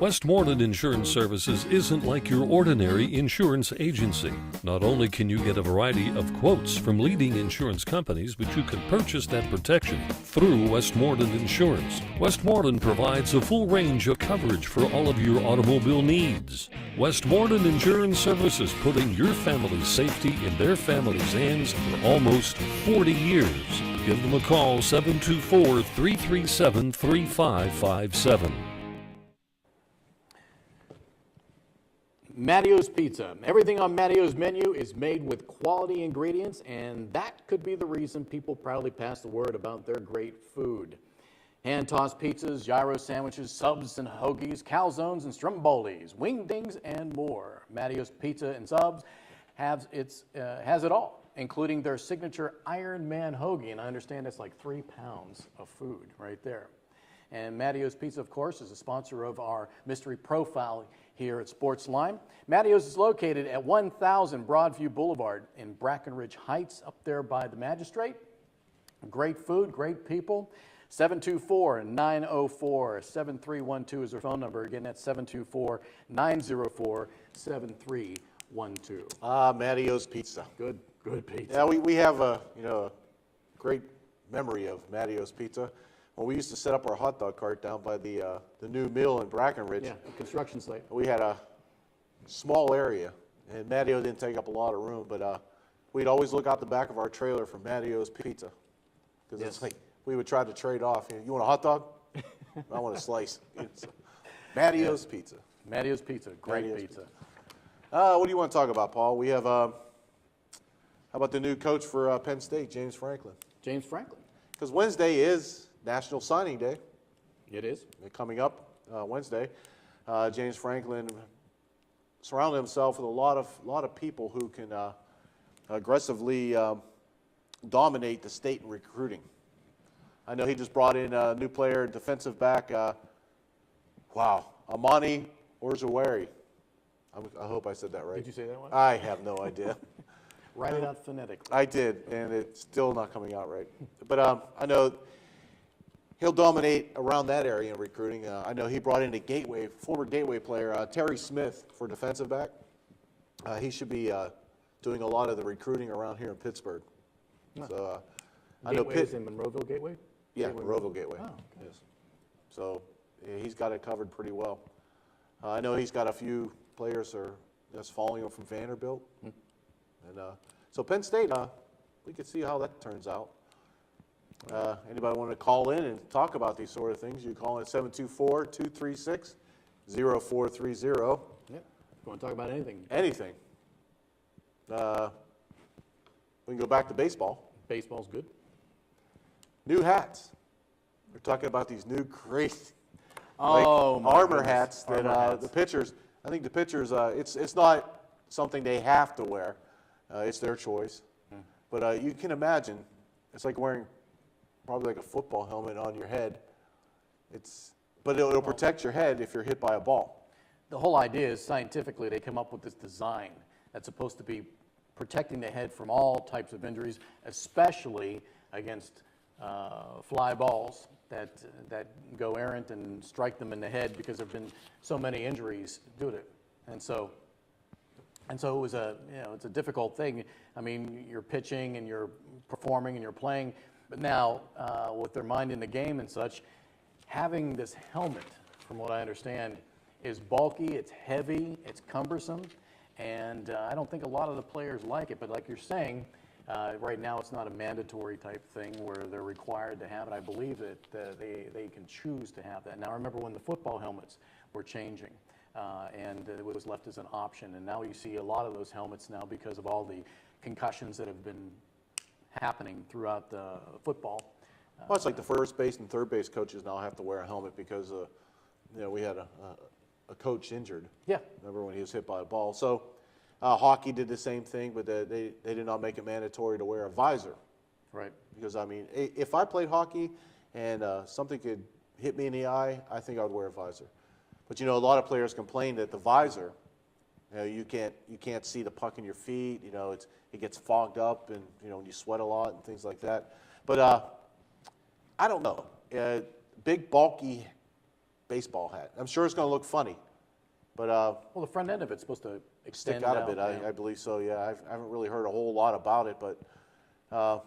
Westmoreland Insurance Services isn't like your ordinary insurance agency. Not only can you get a variety of quotes from leading insurance companies, but you can purchase that protection through Westmoreland Insurance. Westmoreland provides a full range of coverage for all of your automobile needs. Westmoreland Insurance Services, putting your family's safety in their family's hands for almost 40 years. Give them a call, 724-337-3557. Mattio's Pizza. Everything on Mattio's menu is made with quality ingredients, and that could be the reason people proudly pass the word about their great food. Hand-tossed pizzas, gyro sandwiches, subs and hoagies, calzones and strombolis, wingdings, and more. Mattio's Pizza and Subs has it all, including their signature Iron Man hoagie, and I understand that's like 3 pounds of food right there. And Mattio's Pizza, of course, is a sponsor of our mystery profile here at Sportsline. Mattio's is located at 1000 Broadview Boulevard in Brackenridge Heights, up there by the Magistrate. Great food, great people. 724-904-7312 is their phone number. Again, that's 724-904-7312. Mattio's Pizza. Good pizza. Yeah, we have a great memory of Mattio's Pizza. Well, we used to set up our hot dog cart down by the new mill in Brackenridge. Yeah, a construction site. We had a small area, and Mattio didn't take up a lot of room, but we'd always look out the back of our trailer for Mattio's Pizza. Because it's like, we would try to trade off. You want a hot dog? I want a slice. Mattio's Pizza. Mattio's Pizza, great pizza. What do you want to talk about, Paul? We have, how about the new coach for Penn State, James Franklin? James Franklin. Because Wednesday is National Signing Day. It is. Coming up Wednesday. James Franklin surrounded himself with a lot of people who can aggressively dominate the state in recruiting. I know he just brought in a new player, defensive back. Amani Orzaweri. I hope I said that right. Did you say that one? I have no idea. Write it out phonetically. I did, and it's still not coming out right. But I know he'll dominate around that area in recruiting. I know he brought in a former Gateway player, Terry Smith, for defensive back. He should be doing a lot of the recruiting around here in Pittsburgh. Huh. So Gateway I know is in Monroeville Gateway? Yeah, Monroeville Gateway. Oh, okay. Yes. So he's got it covered pretty well. I know he's got a few players that's following him from Vanderbilt. And so Penn State, we could see how that turns out. Anybody want to call in and talk about these sort of things, you call in at 724-236-0430. Yeah. You want to talk about anything? Anything. We can go back to baseball. Baseball's good. New hats. We're talking about these new crazy armor hats that the pitchers, I think the pitchers, it's not something they have to wear. It's their choice. But you can imagine, it's like wearing probably like a football helmet on your head. But it'll protect your head if you're hit by a ball. The whole idea is scientifically they come up with this design that's supposed to be protecting the head from all types of injuries, especially against fly balls that go errant and strike them in the head, because there have been so many injuries due to it. And so it was it's a difficult thing. I mean, you're pitching and you're performing and you're playing, but now with their mind in the game and such, having this helmet, from what I understand, is bulky, it's heavy, it's cumbersome, and I don't think a lot of the players like it. But like you're saying, Right now, it's not a mandatory type thing where they're required to have it. I believe that they can choose to have that. Now, I remember when the football helmets were changing, and it was left as an option. And now you see a lot of those helmets now because of all the concussions that have been happening throughout the football. Well, it's like the first base and third base coaches now have to wear a helmet because, we had a coach injured. Yeah. Remember when he was hit by a ball? So hockey did the same thing, but they did not make it mandatory to wear a visor. Right. Because, I mean, if I played hockey and something could hit me in the eye, I think I would wear a visor. But, a lot of players complain that the visor, you can't see the puck in your feet. It gets fogged up, and, when you sweat a lot and things like that. But I don't know. Big, bulky baseball hat. I'm sure it's going to look funny. But well, the front end of it's supposed to extend stick out out a bit. I believe so, yeah. I haven't really heard a whole lot about it, but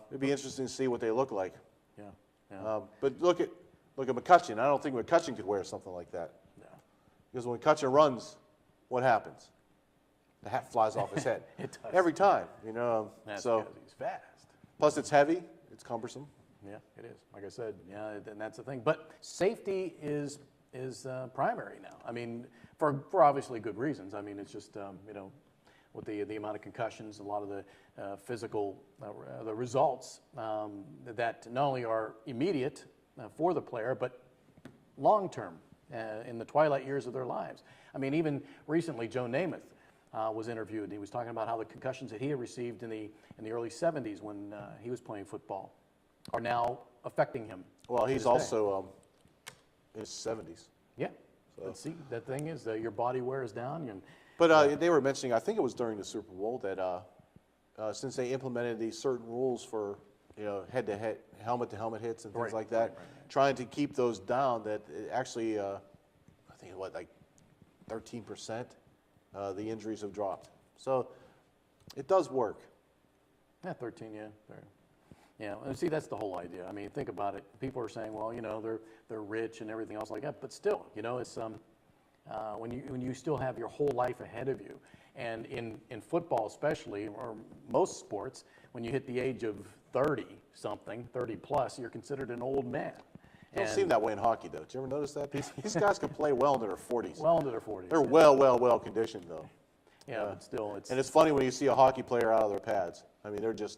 it'd be interesting to see what they look like. Yeah. But look at McCutcheon. I don't think McCutcheon could wear something like that. No. Because when McCutcheon runs, what happens? The hat flies off his head. It does. Every time, That's so because he's fast. plus it's heavy, it's cumbersome. Yeah, it is. Like I said, yeah, and that's the thing. But safety is primary now. I mean, for obviously good reasons. I mean, it's just with the amount of concussions, a lot of the physical the results that not only are immediate for the player, but long term in the twilight years of their lives. I mean, even recently, Joe Namath was interviewed, and he was talking about how the concussions that he had received in the early 70s when he was playing football are now affecting him. Well, he's also in his 70s. Yeah. So. See, the thing is that your body wears down. But they were mentioning, I think it was during the Super Bowl, that since they implemented these certain rules for head-to-head, helmet-to-helmet hits and things like that, trying to keep those down, that it actually, I think like 13%, the injuries have dropped. So it does work. Yeah, 13, yeah. Yeah, and see, that's the whole idea. I mean, think about it. People are saying, well, they're rich and everything else like that, but still, it's when you still have your whole life ahead of you, and in football especially, or most sports, when you hit the age of 30 plus, you're considered an old man. It don't seem that way in hockey, though. Did you ever notice that? These guys can play well into their 40s. Well into their 40s. They're well conditioned, though. Yeah, but still, it's... And it's funny when you see a hockey player out of their pads. I mean, they're just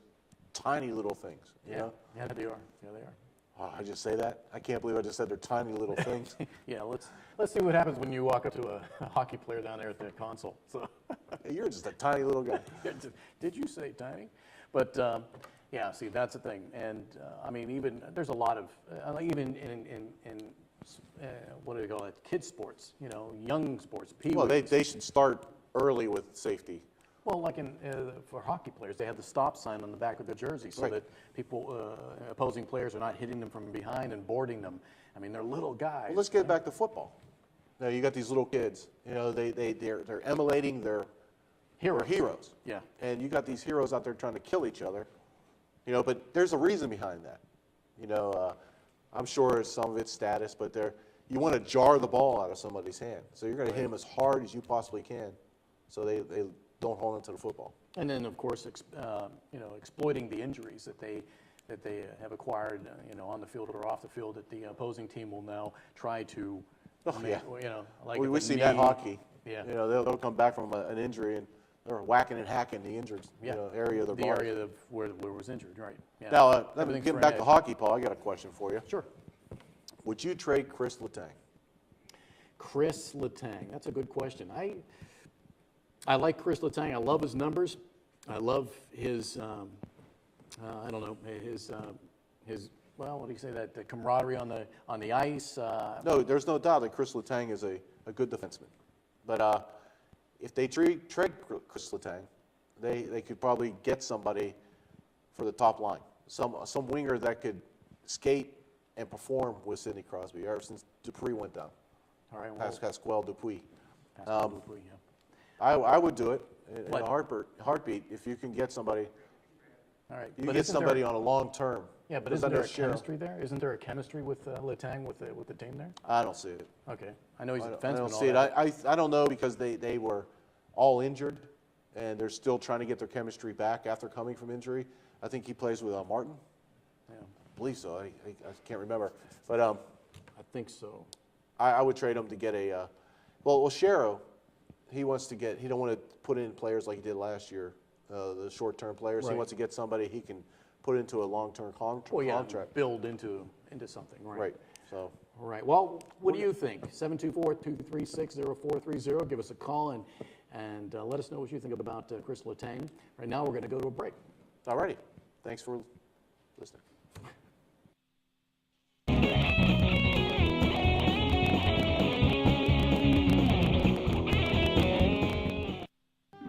tiny little things, you know? Yeah, they are. Yeah, they are. Oh, I just say that? I can't believe I just said they're tiny little things. Yeah, let's see what happens when you walk up to a hockey player down there at the console. So you're just a tiny little guy. Did you say tiny? But yeah, see, that's the thing. And I mean, even there's a lot of even in what do they call it? Kids sports, young sports. Well, they should start early with safety. Well, like for hockey players, they have the stop sign on the back of their jersey so that people, opposing players, are not hitting them from behind and boarding them. I mean, they're little guys. Well, let's get back to football. Now, you got these little kids. They're emulating their heroes. Yeah. And you got these heroes out there trying to kill each other. But there's a reason behind that. I'm sure some of it's status, but you want to jar the ball out of somebody's hand. So you're going to hit them as hard as you possibly can so they don't hold into the football. And then, of course, exploiting the injuries that they have acquired, on the field or off the field, that the opposing team will now try to. Like we see that in hockey. Yeah. They'll come back from an injury and they're whacking and hacking the injured area of their body. The area where it was injured, right? Yeah. Now, getting back to hockey, Paul, I got a question for you. Sure. Would you trade Chris Letang? Chris Letang, that's a good question. I like Chris Letang. I love his numbers. I love his, I don't know, his well, what do you say, that the camaraderie on the ice. No, there's no doubt that Chris Letang is a good defenseman. But if they trade Chris Letang, they could probably get somebody for the top line. Some winger that could skate and perform with Sidney Crosby ever since Dupuis went down. All right. Pascal Dupuis. Pascal Dupuis, yeah. I would do it in a heartbeat if you can get somebody. All right. You get somebody on a long term. Yeah, but isn't there a chemistry there? Isn't there a chemistry with Letang with the team there? I don't see it. Okay. I know he's a defenseman. I don't see it. I don't know because they were all injured and they're still trying to get their chemistry back after coming from injury. I think he plays with Martin. Yeah. I believe so. I can't remember. But I think so. I would trade him to get a well, Shero, he wants to get, he don't want to put in players like he did last year, the short-term players. Right. He wants to get somebody he can put into a long-term contract. Build into something, right? Right. So. All right. Well, what do you think? 724-236-0430. Give us a call and let us know what you think about Chris Letang. Right now, we're going to go to a break. All righty. Thanks for listening.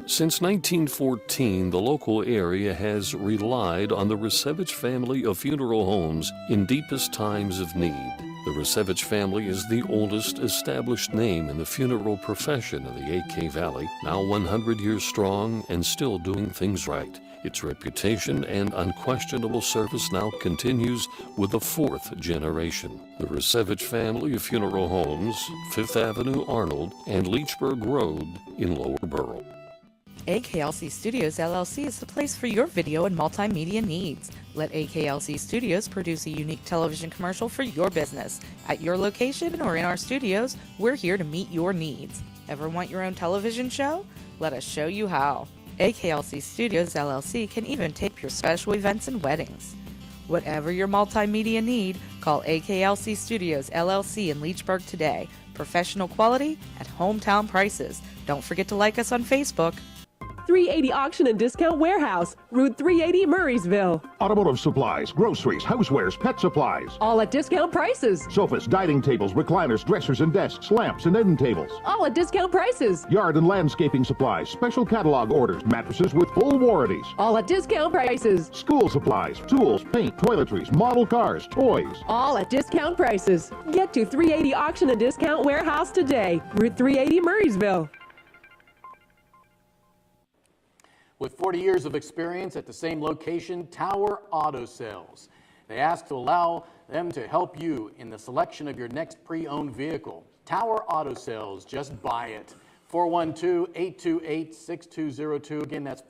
Since 1914, the local area has relied on the Resevich family of funeral homes in deepest times of need. The Resevich family is the oldest established name in the funeral profession in the AK Valley, now 100 years strong and still doing things right. Its reputation and unquestionable service now continues with the fourth generation. The Resevich family of funeral homes, 5th Avenue Arnold and Leechburg Road in Lower Borough. AKLC Studios LLC is the place for your video and multimedia needs. Let AKLC Studios produce a unique television commercial for your business. At your location or in our studios, we're here to meet your needs. Ever want your own television show? Let us show you how. AKLC Studios LLC can even tape your special events and weddings. Whatever your multimedia need, call AKLC Studios LLC in Leechburg today. Professional quality at hometown prices. Don't forget to like us on Facebook. 380 Auction and Discount Warehouse, Route 380, Murraysville. Automotive supplies, groceries, housewares, pet supplies. All at discount prices. Sofas, dining tables, recliners, dressers and desks, lamps and end tables. All at discount prices. Yard and landscaping supplies, special catalog orders, mattresses with full warranties. All at discount prices. School supplies, tools, paint, toiletries, model cars, toys. All at discount prices. Get to 380 Auction and Discount Warehouse today, Route 380, Murraysville. With 40 years of experience at the same location, Tower Auto Sales. They ask to allow them to help you in the selection of your next pre-owned vehicle. Tower Auto Sales, just buy it. 412-828-6202. Again, that's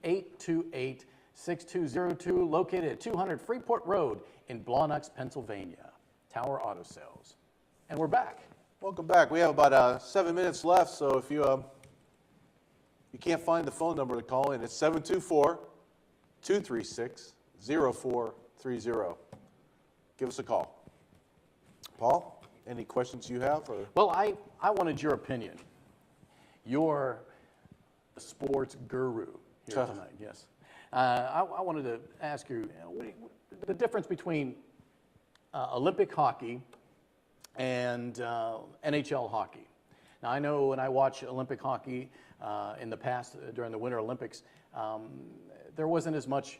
412-828-6202, located at 200 Freeport Road in Blawnox, Pennsylvania. Tower Auto Sales. And we're back. Welcome back. We have about 7 minutes left, so if you can't find the phone number to call in, it's 724-236-0430. Give us a call. Paul, any questions you have? Or? Well, I wanted your opinion. You're a sports guru here tonight, yes. I wanted to ask you, the difference between Olympic hockey and NHL hockey. Now, I know when I watch Olympic hockey in the past, during the Winter Olympics, there wasn't as much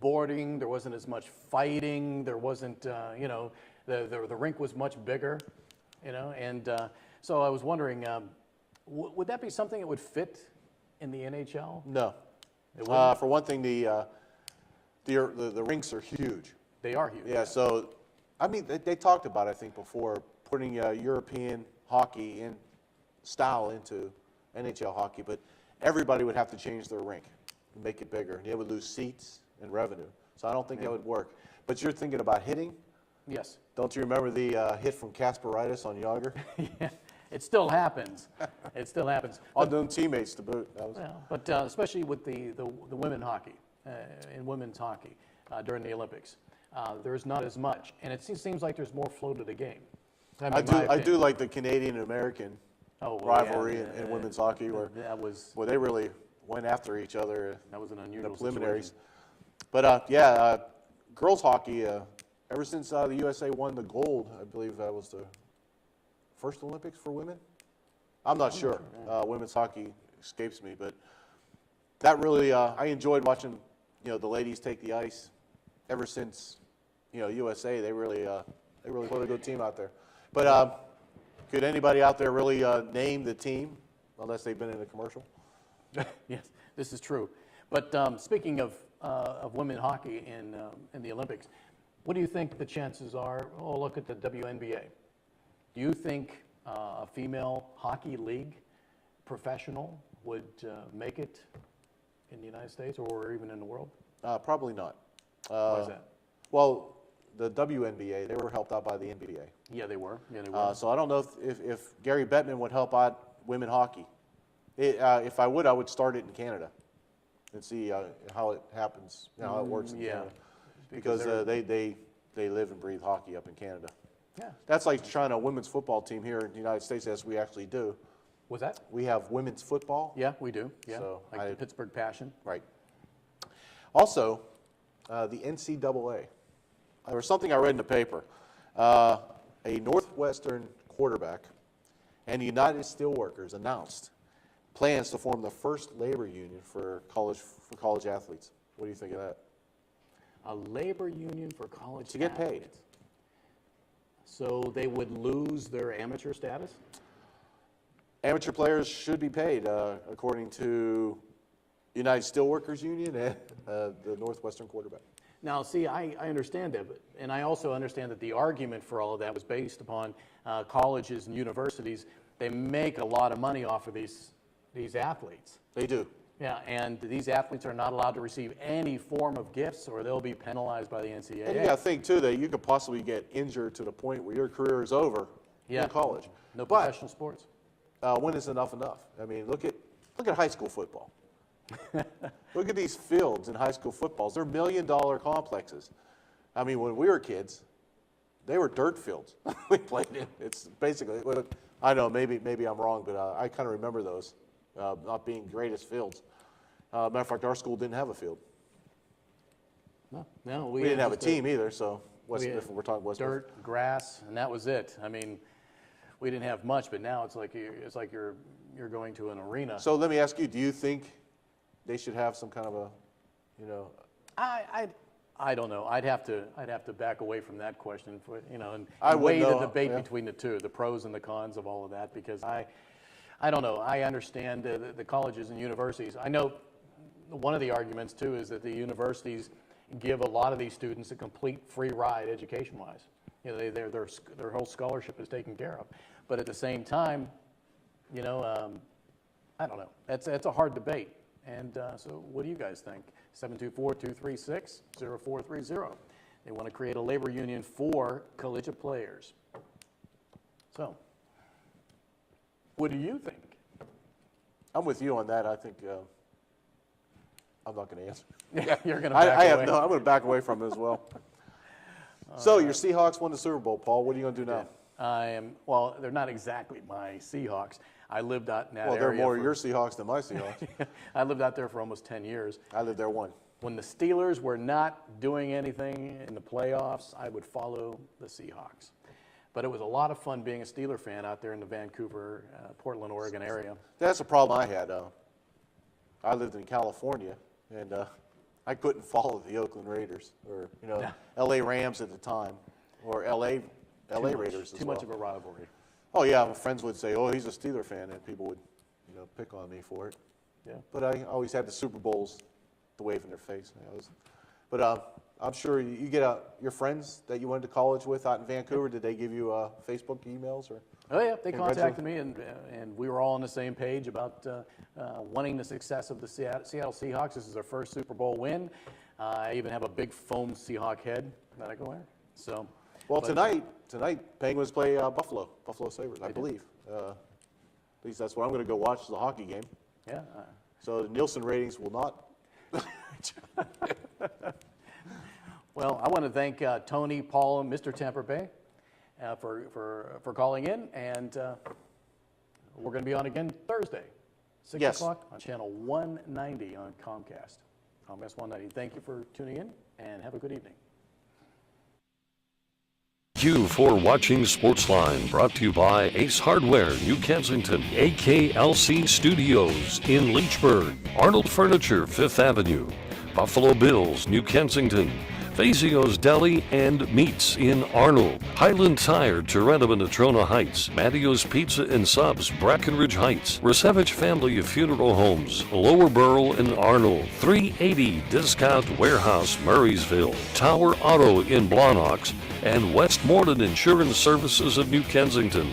boarding, there wasn't as much fighting, there wasn't, the rink was much bigger, and so I was wondering, would that be something that would fit in the NHL? No. For one thing, the rinks are huge. They are huge. Yeah, so, I mean, they talked about, I think, before, putting European hockey in style into NHL hockey, but everybody would have to change their rink and make it bigger. They would lose seats and revenue. So I don't think that would work. But you're thinking about hitting? Yes. Don't you remember the hit from Kasparaitis on Yager? Yeah, it still happens. It still happens. Unknown teammates to boot. But especially with the women hockey, in women's hockey during the Olympics, there's not as much. And it seems like there's more flow to the game. I do like the Canadian and American rivalry in women's hockey where they really went after each other. That was an unusual in the preliminaries. Situation. But girls hockey, ever since the USA won the gold, I believe that was the first Olympics for women. I'm not sure. Women's hockey escapes me, but that really I enjoyed watching the ladies take the ice. Ever since USA, they really put a good team out there. But could anybody out there really name the team, unless they've been in a commercial? Yes, this is true. But speaking of women hockey in the Olympics, what do you think the chances are? Oh, look at the WNBA. Do you think a female hockey league professional would make it in the United States or even in the world? Probably not. Why is that? Well, the WNBA, they were helped out by the NBA. Yeah, they were. Yeah, they were. So I don't know if Gary Bettman would help out women hockey. If I would start it in Canada and see how it happens, how it works in Canada. Because they live and breathe hockey up in Canada. Yeah. That's like trying a women's football team here in the United States, as we actually do. Was that? We have women's football. Yeah, we do. Yeah, So like the Pittsburgh Passion. Right. Also, the NCAA. There was something I read in the paper. A Northwestern quarterback and the United Steelworkers announced plans to form the first labor union for college athletes. What do you think of that? A labor union for college To get paid. So they would lose their amateur status? Amateur players should be paid, according to United Steelworkers Union and the Northwestern quarterback. Now, see, I understand that, and I also understand that the argument for all of that was based upon colleges and universities. They make a lot of money off of these athletes. They do. Yeah, and these athletes are not allowed to receive any form of gifts, or they'll be penalized by the NCAA. And you got to think, too, that you could possibly get injured to the point where your career is over in college. No professional sports. When is enough enough? I mean, look at high school football. Look at these fields in high school footballs. They're $1 million complexes. I mean, when we were kids, they were dirt fields we played in. It's basically, I know, maybe I'm wrong, but I kind of remember those not being greatest fields. Matter of fact, our school didn't have a field. No, we didn't have a team either, so if we're talking West dirt, grass, and that was it. I mean, we didn't have much, but now it's like you're going to an arena. So let me ask you: do you think they should have some kind of a, I don't know. I'd have to back away from that question for and I weigh would the know, debate yeah. between the two, the pros and the cons of all of that, because I don't know. I understand the colleges and universities. I know one of the arguments too is that the universities give a lot of these students a complete free ride education-wise. Their whole scholarship is taken care of. But at the same time, I don't know. That's a hard debate. And so what do you guys think? 724-236-0430. They want to create a labor union for collegiate players. So, what do you think? I'm with you on that. I think I'm not going to answer. Yeah, you're going to back away. I'm going to back away from it as well. So your Seahawks won the Super Bowl, Paul. What are you going to do now? Well, they're not exactly my Seahawks. I lived out in that area. Well, they're more your Seahawks than my Seahawks. I lived out there for almost 10 years. I lived there one. When the Steelers were not doing anything in the playoffs, I would follow the Seahawks. But it was a lot of fun being a Steeler fan out there in the Vancouver, Portland, Oregon area. That's a problem I had. I lived in California, and I couldn't follow the Oakland Raiders or L.A. Rams at the time, or L.A. Raiders as well. Too much of a rivalry. Oh yeah, my friends would say, "Oh, he's a Steeler fan," and people would, pick on me for it. Yeah. But I always had the Super Bowls to wave in their face. But I'm sure you get your friends that you went to college with out in Vancouver. Did they give you Facebook emails or? Oh yeah, they contacted me, and we were all on the same page about wanting the success of the Seattle Seahawks. This is their first Super Bowl win. I even have a big foam Seahawk head that I go wear. So. Well, tonight Penguins play Buffalo Sabres, I believe. At least that's what I'm going to go watch, the hockey game. Yeah. So the Nielsen ratings will not. Well, I want to thank Tony, Paul, and Mr. Tampa Bay for calling in, and we're going to be on again Thursday, 6 o'clock on channel 190 on Comcast. Comcast 190. Thank you for tuning in, and have a good evening. Thank you for watching Sportsline, brought to you by Ace Hardware, New Kensington, AKLC Studios in Leechburg, Arnold Furniture, 5th Avenue, Buffalo Bills, New Kensington, Fazio's Deli and Meats in Arnold, Highland Tire, Toronto and Natrona Heights, Mattio's Pizza and Subs, Brackenridge Heights, Resevich Family Funeral Homes, Lower Borough and Arnold, 380 Discount Warehouse, Murraysville, Tower Auto in Blawnox, and Westmoreland Insurance Services of New Kensington.